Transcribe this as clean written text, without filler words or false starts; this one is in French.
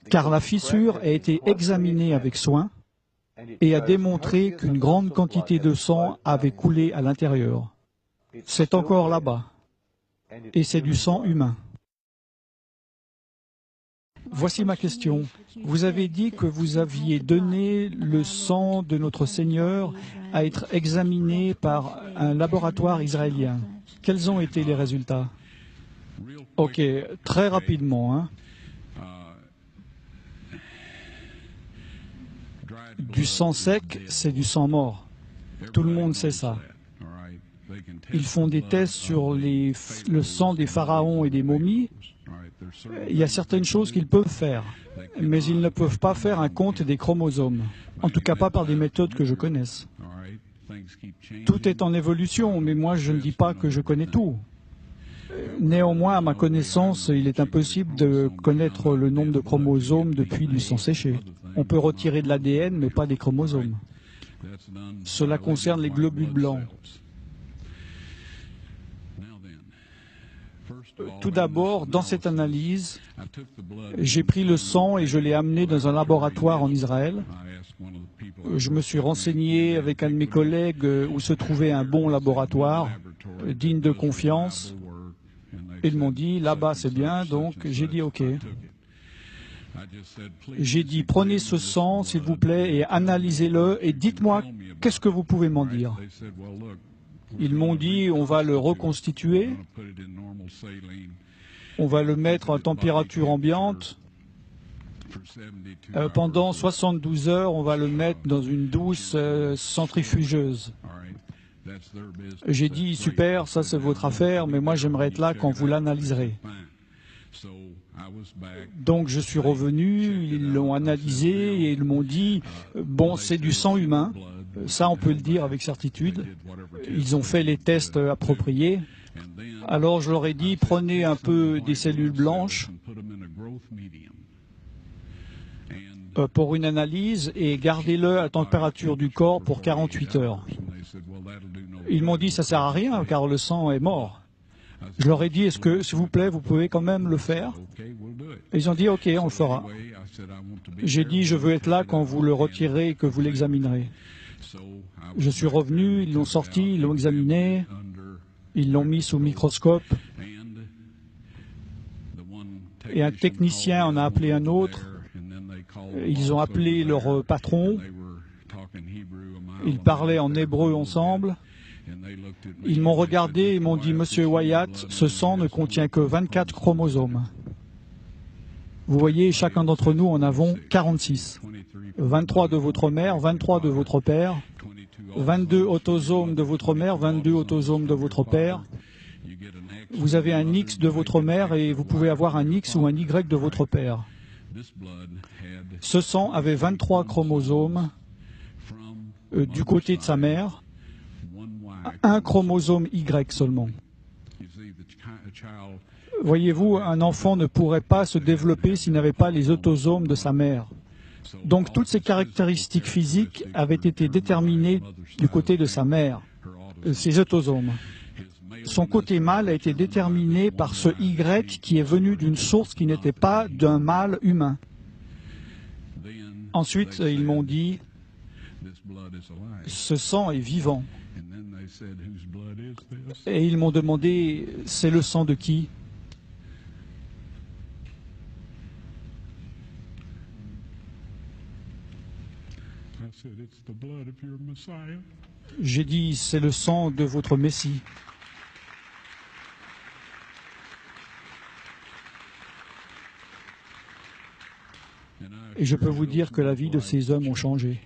car la fissure a été examinée avec soin et a démontré qu'une grande quantité de sang avait coulé à l'intérieur. C'est encore là-bas, et c'est du sang humain. Voici ma question. Vous avez dit que vous aviez donné le sang de notre Seigneur à être examiné par un laboratoire israélien. Quels ont été les résultats? Ok, très rapidement, hein. Du sang sec, c'est du sang mort. Tout le monde sait ça. Ils font des tests sur le sang des pharaons et des momies. Il y a certaines choses qu'ils peuvent faire, mais ils ne peuvent pas faire un compte des chromosomes. En tout cas, pas par des méthodes que je connaisse. Tout est en évolution, mais moi, je ne dis pas que je connais tout. Néanmoins, à ma connaissance, il est impossible de connaître le nombre de chromosomes depuis du sang séché. On peut retirer de l'ADN, mais pas des chromosomes. Cela concerne les globules blancs. Tout d'abord, dans cette analyse, j'ai pris le sang et je l'ai amené dans un laboratoire en Israël. Je me suis renseigné avec un de mes collègues où se trouvait un bon laboratoire, digne de confiance. Ils m'ont dit, là-bas c'est bien, donc j'ai dit OK. J'ai dit, prenez ce sang, s'il vous plaît, et analysez-le, et dites-moi, qu'est-ce que vous pouvez m'en dire? Ils m'ont dit, on va le reconstituer, on va le mettre à température ambiante. Pendant 72 heures, on va le mettre dans une douce centrifugeuse. J'ai dit, super, ça c'est votre affaire, mais moi j'aimerais être là quand vous l'analyserez. Donc je suis revenu, ils l'ont analysé et ils m'ont dit, bon, c'est du sang humain, ça on peut le dire avec certitude. Ils ont fait les tests appropriés. Alors je leur ai dit, prenez un peu des cellules blanches pour une analyse et gardez-le à température du corps pour 48 heures. Ils m'ont dit, ça ne sert à rien car le sang est mort. Je leur ai dit, est-ce que, s'il vous plaît, vous pouvez quand même le faire? Et ils ont dit, OK, on le fera. J'ai dit, je veux être là quand vous le retirez et que vous l'examinerez. Je suis revenu, ils l'ont sorti, ils l'ont examiné, ils l'ont mis sous microscope. Et un technicien en a appelé un autre. Ils ont appelé leur patron. Ils parlaient en hébreu ensemble. Ils m'ont regardé et m'ont dit, Monsieur Wyatt, ce sang ne contient que 24 chromosomes. Vous voyez, chacun d'entre nous en avons 46. 23 de votre mère, 23 de votre père, 22 autosomes de votre mère, 22 autosomes de votre père. Vous avez un X de votre mère et vous pouvez avoir un X ou un Y de votre père. Ce sang avait 23 chromosomes du côté de sa mère, un chromosome Y seulement. Voyez-vous, un enfant ne pourrait pas se développer s'il n'avait pas les autosomes de sa mère. Donc toutes ces caractéristiques physiques avaient été déterminées du côté de sa mère, ses autosomes. Son côté mâle a été déterminé par ce Y qui est venu d'une source qui n'était pas d'un mâle humain. Ensuite, ils m'ont dit, ce sang est vivant. Et ils m'ont demandé, c'est le sang de qui? J'ai dit, c'est le sang de votre Messie. Et je peux vous dire que la vie de ces hommes ont changé.